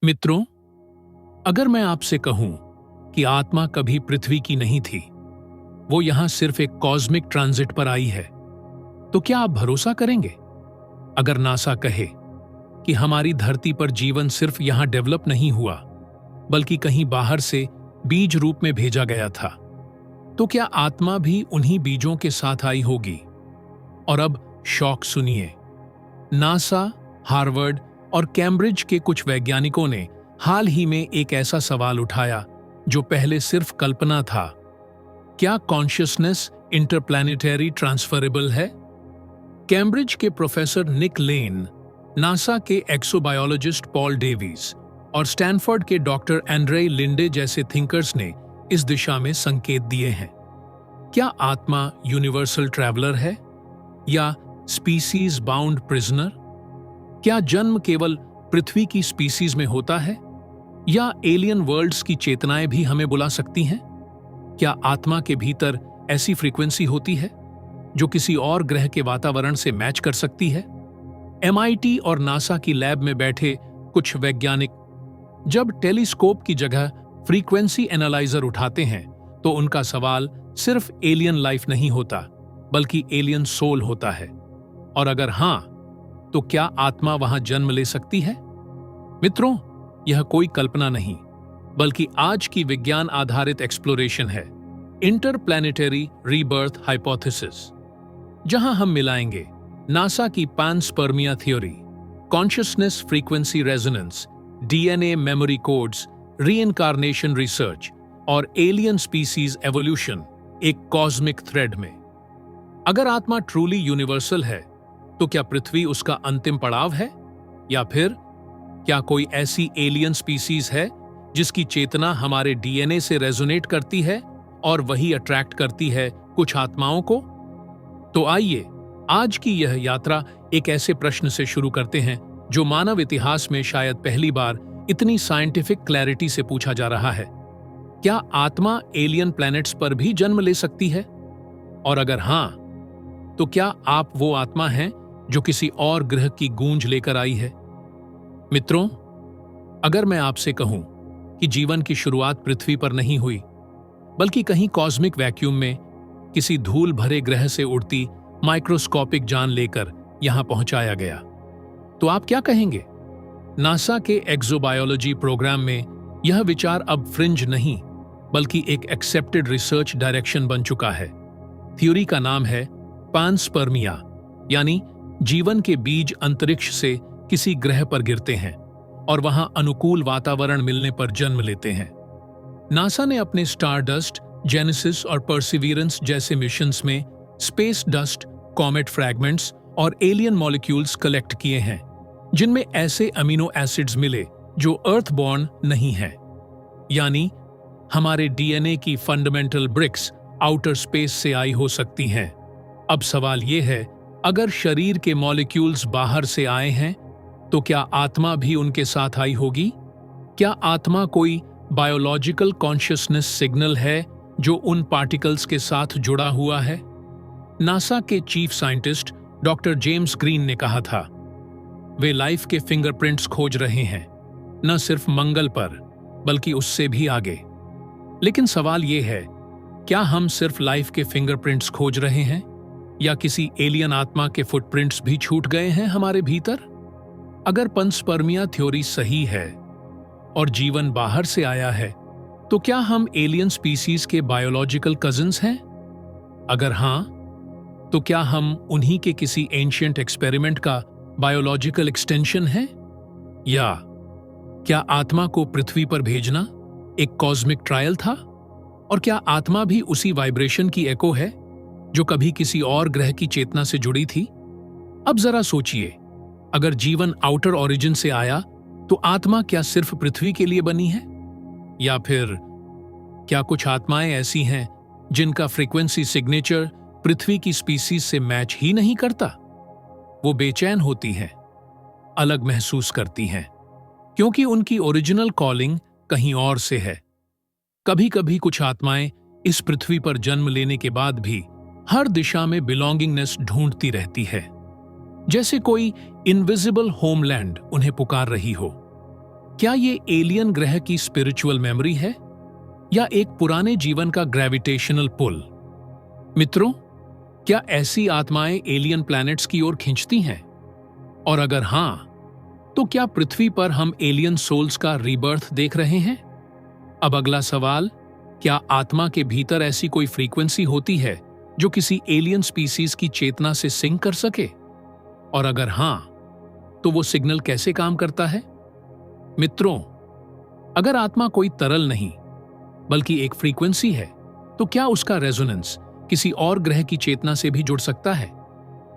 मित्रों, अगर मैं आपसे कहूं कि आत्मा कभी पृथ्वी की नहीं थी, वो यहां सिर्फ एक कॉस्मिक ट्रांजिट पर आई है, तो क्या आप भरोसा करेंगे? अगर नासा कहे कि हमारी धरती पर जीवन सिर्फ यहां डेवलप नहीं हुआ, बल्कि कहीं बाहर से बीज रूप में भेजा गया था, तो क्या आत्मा भी उन्हीं बीजों के साथ आई होगी? और अब शौक सुनिए। नासा, हार्वर्ड और कैम्ब्रिज के कुछ वैज्ञानिकों ने हाल ही में एक ऐसा सवाल उठाया जो पहले सिर्फ कल्पना था। क्या कॉन्शियसनेस इंटरप्लैनेटरी ट्रांसफरेबल है? कैम्ब्रिज के प्रोफेसर निक लेन, नासा के एक्सोबायोलॉजिस्ट पॉल डेविस और स्टैनफोर्ड के डॉक्टर एंड्रे लिंडे जैसे थिंकर्स ने इस दिशा में संकेत दिए हैं। क्या आत्मा यूनिवर्सल ट्रैवलर है या स्पीसीज बाउंड प्रिजनर? क्या जन्म केवल पृथ्वी की स्पीसीज में होता है या एलियन वर्ल्ड्स की चेतनाएं भी हमें बुला सकती हैं? क्या आत्मा के भीतर ऐसी फ्रीक्वेंसी होती है जो किसी और ग्रह के वातावरण से मैच कर सकती है? MIT और नासा की लैब में बैठे कुछ वैज्ञानिक जब टेलीस्कोप की जगह फ्रीक्वेंसी एनालाइजर उठाते हैं, तो उनका सवाल सिर्फ एलियन लाइफ नहीं होता, बल्कि एलियन सोल होता है। और अगर हां, तो क्या आत्मा वहां जन्म ले सकती है? मित्रों, यह कोई कल्पना नहीं, बल्कि आज की विज्ञान आधारित एक्सप्लोरेशन है, इंटरप्लैनेटरी रीबर्थ हाइपोथेसिस, जहां हम मिलाएंगे नासा की panspermia theory, consciousness frequency resonance, DNA memory codes, reincarnation research और एलियन स्पीसीज एवोल्यूशन एक कॉस्मिक थ्रेड में। अगर आत्मा ट्रूली यूनिवर्सल है, तो क्या पृथ्वी उसका अंतिम पड़ाव है? या फिर क्या कोई ऐसी एलियन स्पीसीज है जिसकी चेतना हमारे DNA से रेजोनेट करती है और वही अट्रैक्ट करती है कुछ आत्माओं को? तो आइए आज की यह यात्रा एक ऐसे प्रश्न से शुरू करते हैं जो मानव इतिहास में शायद पहली बार इतनी साइंटिफिक क्लैरिटी से पूछा जा रहा है। क्या आत्मा एलियन प्लैनेट्स पर भी जन्म ले सकती है? और अगर हां, तो क्या आप वो आत्मा हैं जो किसी और ग्रह की गूंज लेकर आई है? मित्रों, अगर मैं आपसे कहूं कि जीवन की शुरुआत पृथ्वी पर नहीं हुई, बल्कि कहीं कॉस्मिक वैक्यूम में किसी धूल भरे ग्रह से उड़ती माइक्रोस्कोपिक जान लेकर यहां पहुंचाया गया, तो आप क्या कहेंगे? नासा के एक्सोबायोलॉजी प्रोग्राम में यह विचार अब फ्रिंज नहीं, बल्कि एक एक्सेप्टेड रिसर्च डायरेक्शन बन चुका है। थ्योरी का नाम है पैनस्पर्मिया, यानी जीवन के बीज अंतरिक्ष से किसी ग्रह पर गिरते हैं और वहां अनुकूल वातावरण मिलने पर जन्म लेते हैं। नासा ने अपने स्टारडस्ट, जेनेसिस और परसिवियरेंस जैसे मिशंस में स्पेस डस्ट, कॉमेट फ्रैगमेंट्स और एलियन मॉलिक्यूल्स कलेक्ट किए हैं, जिनमें ऐसे अमीनो एसिड्स मिले जो अर्थबॉर्न नहीं हैं। यानी हमारे DNA की फंडामेंटल ब्रिक्स आउटर स्पेस से आई हो सकती हैं। अब सवाल यह है, अगर शरीर के मॉलिक्यूल्स बाहर से आए हैं, तो क्या आत्मा भी उनके साथ आई होगी? क्या आत्मा कोई बायोलॉजिकल कॉन्शियसनेस सिग्नल है जो उन पार्टिकल्स के साथ जुड़ा हुआ है? नासा के chief scientist doctor James green ने कहा था, वे लाइफ के फिंगरप्रिंट्स खोज रहे हैं, न सिर्फ मंगल पर, बल्कि उससे भी आगे। लेकिन सवाल यह है, क्या हम सिर्फ लाइफ के फिंगरप्रिंट्स खोज रहे हैं या किसी एलियन आत्मा के फुटप्रिंट्स भी छूट गए हैं हमारे भीतर? अगर पैनस्पर्मिया थ्योरी सही है और जीवन बाहर से आया है, तो क्या हम एलियन स्पीसीज के बायोलॉजिकल कजिन्स हैं? अगर हां, तो क्या हम उन्हीं के किसी एंशिएंट एक्सपेरिमेंट का बायोलॉजिकल एक्सटेंशन है? या क्या आत्मा को पृथ्वी पर भेजना एक कॉस्मिक ट्रायल था? और क्या आत्मा भी उसी वाइब्रेशन की एको है जो कभी किसी और ग्रह की चेतना से जुड़ी थी? अब जरा सोचिए, अगर जीवन आउटर ओरिजिन से आया, तो आत्मा क्या सिर्फ पृथ्वी के लिए बनी है? या फिर क्या कुछ आत्माएं ऐसी हैं जिनका फ्रीक्वेंसी सिग्नेचर पृथ्वी की स्पीसीज से मैच ही नहीं करता? वो बेचैन होती हैं, अलग महसूस करती हैं, क्योंकि उनकी ओरिजिनल कॉलिंग कहीं और से है। कभी कभी कुछ आत्माएं इस पृथ्वी पर जन्म लेने के बाद भी हर दिशा में बिलोंगिंगनेस ढूंढती रहती है, जैसे कोई इनविजिबल होमलैंड उन्हें पुकार रही हो। क्या ये एलियन ग्रह की स्पिरिचुअल मेमोरी है या एक पुराने जीवन का ग्रेविटेशनल पुल? मित्रों, क्या ऐसी आत्माएं एलियन प्लैनेट्स की ओर खींचती हैं? और अगर हां, तो क्या पृथ्वी पर हम एलियन सोल्स का रीबर्थ देख रहे हैं? अब अगला सवाल, क्या आत्मा के भीतर ऐसी कोई फ्रीक्वेंसी होती है जो किसी एलियन स्पीसीज की चेतना से सिंक कर सके? और अगर हां, तो वो सिग्नल कैसे काम करता है? मित्रों, अगर आत्मा कोई तरल नहीं बल्कि एक फ्रीक्वेंसी है, तो क्या उसका रेजोनेंस किसी और ग्रह की चेतना से भी जुड़ सकता है?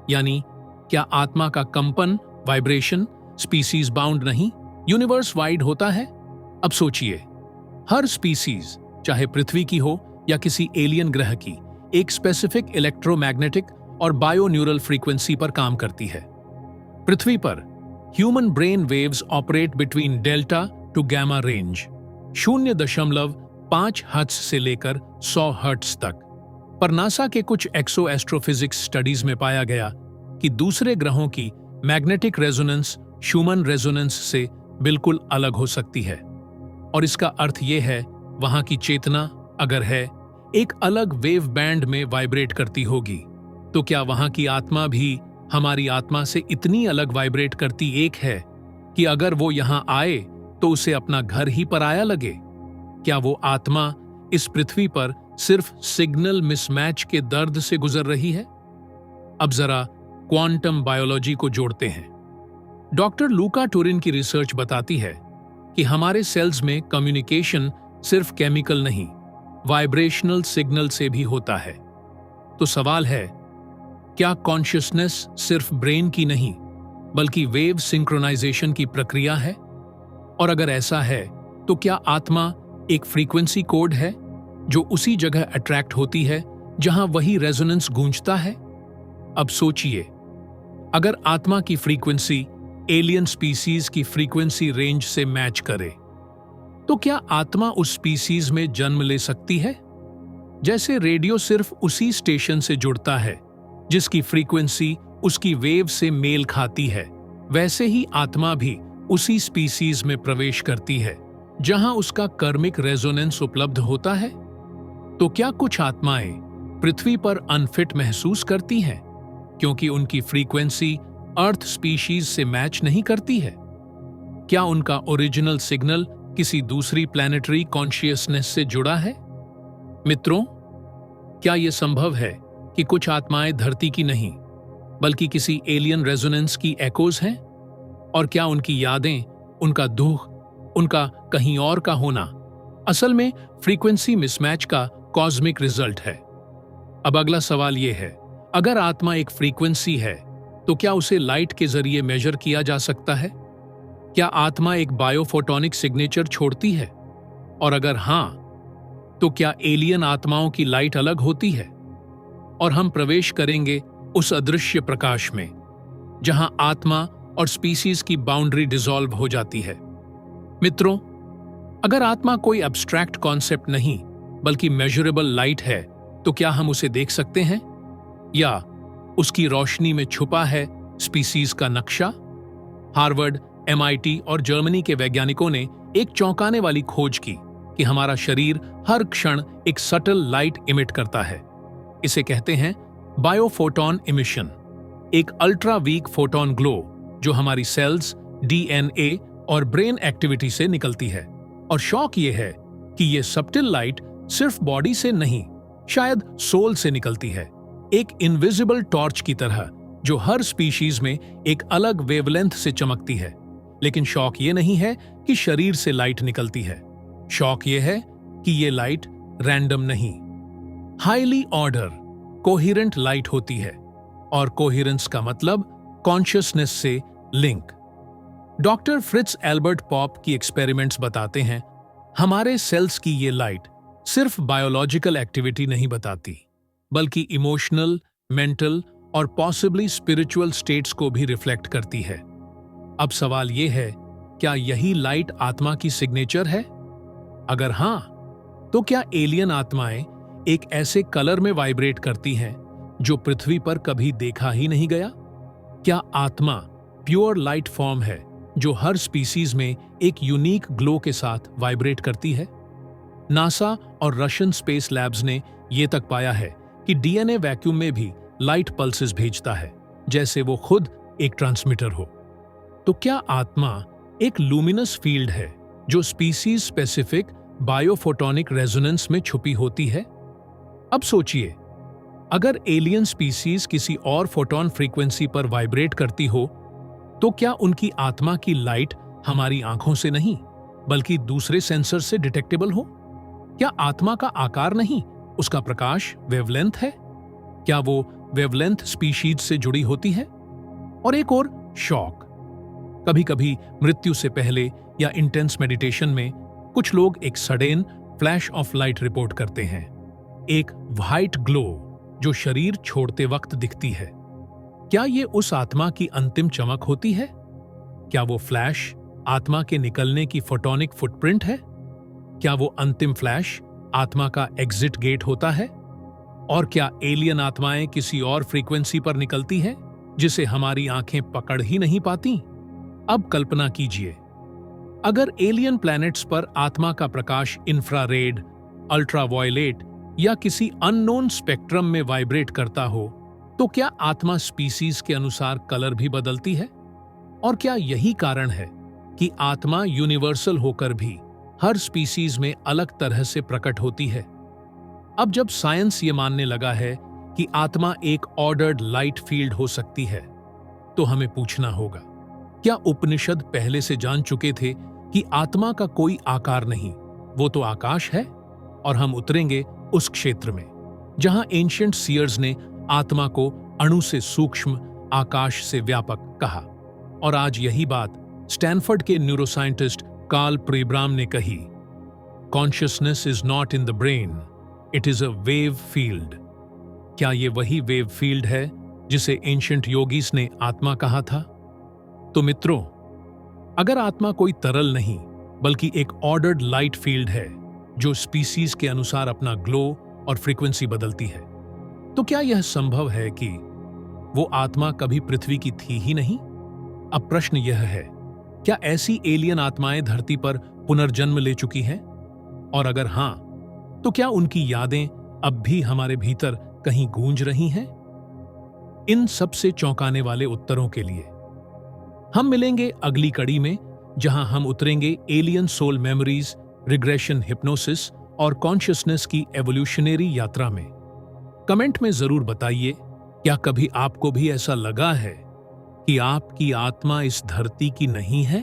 यानी क्या आत्मा का कंपन, वाइब्रेशन स्पीसीज बाउंड नहीं, यूनिवर्स वाइड होता है? अब सोचिए, हर स्पीसीज, चाहे पृथ्वी की हो या किसी एलियन ग्रह की, एक स्पेसिफिक इलेक्ट्रोमैग्नेटिक और बायोन्यूरल फ्रीक्वेंसी पर काम करती है। पृथ्वी पर human brain waves operate between delta to gamma range, 0.5 hertz से लेकर 100 हर्ट्ज तक। पर नासा के कुछ एक्सो एस्ट्रोफिजिक्स स्टडीज में पाया गया कि दूसरे ग्रहों की मैग्नेटिक रेजोनेंस ह्यूमन रेजोनेंस से बिल्कुल अलग हो सकती है। और इसका अर्थ यह है, वहां की चेतना, अगर है, एक अलग वेव बैंड में वाइब्रेट करती होगी। तो क्या वहां की आत्मा भी हमारी आत्मा से इतनी अलग वाइब्रेट करती एक है कि अगर वो यहां आए तो उसे अपना घर ही पराया लगे? क्या वो आत्मा इस पृथ्वी पर सिर्फ सिग्नल मिसमैच के दर्द से गुजर रही है? अब जरा क्वांटम बायोलॉजी को जोड़ते हैं। डॉक्टर लूका टूरिन की रिसर्च बताती है कि हमारे सेल्स में कम्युनिकेशन सिर्फ केमिकल नहीं, वाइब्रेशनल सिग्नल से भी होता है। तो सवाल है, क्या कॉन्शियसनेस सिर्फ ब्रेन की नहीं बल्कि वेव सिंक्रोनाइजेशन की प्रक्रिया है? और अगर ऐसा है, तो क्या आत्मा एक फ्रीक्वेंसी कोड है जो उसी जगह अट्रैक्ट होती है जहां वही रेजोनेंस गूंजता है? अब सोचिए, अगर आत्मा की फ्रीक्वेंसी एलियन स्पीसीज की फ्रीक्वेंसी रेंज से मैच करे, तो क्या आत्मा उस स्पीसीज में जन्म ले सकती है? जैसे रेडियो सिर्फ उसी स्टेशन से जुड़ता है जिसकी फ्रीक्वेंसी उसकी वेव से मेल खाती है, वैसे ही आत्मा भी उसी स्पीसीज में प्रवेश करती है जहां उसका कर्मिक रेजोनेंस उपलब्ध होता है। तो क्या कुछ आत्माएं पृथ्वी पर अनफिट महसूस करती हैं क्योंकि उनकी फ्रीक्वेंसी अर्थ स्पीशीज से मैच नहीं करती है? क्या उनका ओरिजिनल सिग्नल किसी दूसरी प्लैनेटरी कॉन्शियसनेस से जुड़ा है? मित्रों, क्या यह संभव है कि कुछ आत्माएं धरती की नहीं बल्कि किसी एलियन रेजोनेंस की एकोज हैं? और क्या उनकी यादें, उनका दुख, उनका कहीं और का होना असल में फ्रीक्वेंसी मिसमैच का कॉस्मिक रिजल्ट है? अब अगला सवाल यह है, अगर आत्मा एक फ्रीक्वेंसी है, तो क्या उसे लाइट के जरिए मेजर किया जा सकता है? क्या आत्मा एक बायोफोटोनिक सिग्नेचर छोड़ती है? और अगर हां, तो क्या एलियन आत्माओं की लाइट अलग होती है? और हम प्रवेश करेंगे उस अदृश्य प्रकाश में जहां आत्मा और स्पीसीज की बाउंड्री डिसॉल्व हो जाती है। मित्रों, अगर आत्मा कोई एब्स्ट्रैक्ट कॉन्सेप्ट नहीं बल्कि मेजरेबल लाइट है, तो क्या हम उसे देख सकते हैं? या उसकी रोशनी में छुपा है स्पीसीज का नक्शा? हार्वर्ड, MIT और जर्मनी के वैज्ञानिकों ने एक चौंकाने वाली खोज की कि हमारा शरीर हर क्षण एक सटल लाइट इमिट करता है। इसे कहते हैं बायोफोटॉन इमिशन, एक अल्ट्रा वीक फोटोन ग्लो जो हमारी सेल्स, DNA और ब्रेन एक्टिविटी से निकलती है। और शौक यह है कि यह सब्टिल लाइट सिर्फ बॉडी से नहीं, शायद सोल से निकलती है, एक इनविजिबल टॉर्च की तरह जो हर स्पीशीज में एक अलग वेवलेंथ से चमकती है। लेकिन शौक यह नहीं है कि शरीर से लाइट निकलती है, शौक यह है कि यह लाइट रैंडम नहीं, हाईली ऑर्डर कोहेरेंट लाइट होती है। और कोहेरेंस का मतलब कॉन्शियसनेस से link. Doctor Fritz Albert pop की एक्सपेरिमेंट्स बताते हैं, हमारे सेल्स की ये लाइट सिर्फ बायोलॉजिकल एक्टिविटी नहीं बताती, बल्कि इमोशनल, मेंटल और पॉसिबली स्पिरिचुअल स्टेट्स को भी रिफ्लेक्ट करती है। अब सवाल यह है, क्या यही लाइट आत्मा की सिग्नेचर है? अगर हां, तो क्या एलियन आत्माएं एक ऐसे कलर में वाइब्रेट करती हैं जो पृथ्वी पर कभी देखा ही नहीं गया? क्या आत्मा प्योर लाइट फॉर्म है जो हर स्पीसीज में एक यूनिक ग्लो के साथ वाइब्रेट करती है? नासा और रशियन स्पेस लैब्स ने ये तक पाया है कि डीएनए वैक्यूम में भी लाइट पल्सेस भेजता है, जैसे वो खुद एक ट्रांसमीटर हो। तो क्या आत्मा एक लूमिनस फील्ड है जो स्पीसीज स्पेसिफिक बायोफोटोनिक रेजोनेंस में छुपी होती है? अब सोचिए, अगर एलियन स्पीसीज किसी और फोटोन फ्रीक्वेंसी पर वाइब्रेट करती हो, तो क्या उनकी आत्मा की लाइट हमारी आंखों से नहीं बल्कि दूसरे सेंसर से डिटेक्टेबल हो? क्या आत्मा का आकार नहीं, उसका प्रकाश वेवलेंथ है? क्या वो वेवलेंथ स्पीशीज से जुड़ी होती है? और एक और शॉक, कभी कभी मृत्यु से पहले या इंटेंस मेडिटेशन में कुछ लोग एक sudden flash of light report करते हैं, एक व्हाइट ग्लो जो शरीर छोड़ते वक्त दिखती है। क्या ये उस आत्मा की अंतिम चमक होती है? क्या वो फ्लैश आत्मा के निकलने की फोटोनिक फुटप्रिंट है? क्या वो अंतिम फ्लैश आत्मा का एग्जिट गेट होता है? और क्या एलियन आत्माएं किसी और फ्रीक्वेंसी पर निकलती हैं जिसे हमारी आंखें पकड़ ही नहीं पाती? अब कल्पना कीजिए, अगर एलियन प्लैनेट्स पर आत्मा का प्रकाश इंफ्रारेड, अल्ट्रावायलेट या किसी अननोन स्पेक्ट्रम में वाइब्रेट करता हो, तो क्या आत्मा स्पीसीज के अनुसार कलर भी बदलती है? और क्या यही कारण है कि आत्मा यूनिवर्सल होकर भी हर स्पीसीज में अलग तरह से प्रकट होती है? अब जब साइंस ये मानने लगा है कि आत्मा एक ऑर्डर्ड लाइट फील्ड हो सकती है, तो हमें पूछना होगा, क्या उपनिषद पहले से जान चुके थे कि आत्मा का कोई आकार नहीं, वो तो आकाश है? और हम उतरेंगे उस क्षेत्र में जहां एंशिएंट सीयर्स ने आत्मा को अणु से सूक्ष्म, आकाश से व्यापक कहा। और आज यही बात स्टैनफोर्ड के न्यूरोसाइंटिस्ट कार्ल प्रेब्राम ने कही, consciousness is not in the brain, it is a wave field. क्या ये वही वेव फील्ड है जिसे एंशिएंट योगीज ने आत्मा कहा था? तो मित्रों, अगर आत्मा कोई तरल नहीं बल्कि एक ऑर्डर्ड लाइट फील्ड है जो स्पीसीज के अनुसार अपना ग्लो और फ्रीक्वेंसी बदलती है, तो क्या यह संभव है कि वो आत्मा कभी पृथ्वी की थी ही नहीं? अब प्रश्न यह है, क्या ऐसी एलियन आत्माएं धरती पर पुनर्जन्म ले चुकी हैं? और अगर हां, तो क्या उनकी यादें अब भी हमारे भीतर कहीं गूंज रही हैं? इन सबसे चौंकाने वाले उत्तरों के लिए हम मिलेंगे अगली कड़ी में, जहां हम उतरेंगे alien soul memories, regression hypnosis और कॉन्शियसनेस की एवोल्यूशनरी यात्रा में। कमेंट में जरूर बताइए, क्या कभी आपको भी ऐसा लगा है कि आपकी आत्मा इस धरती की नहीं है?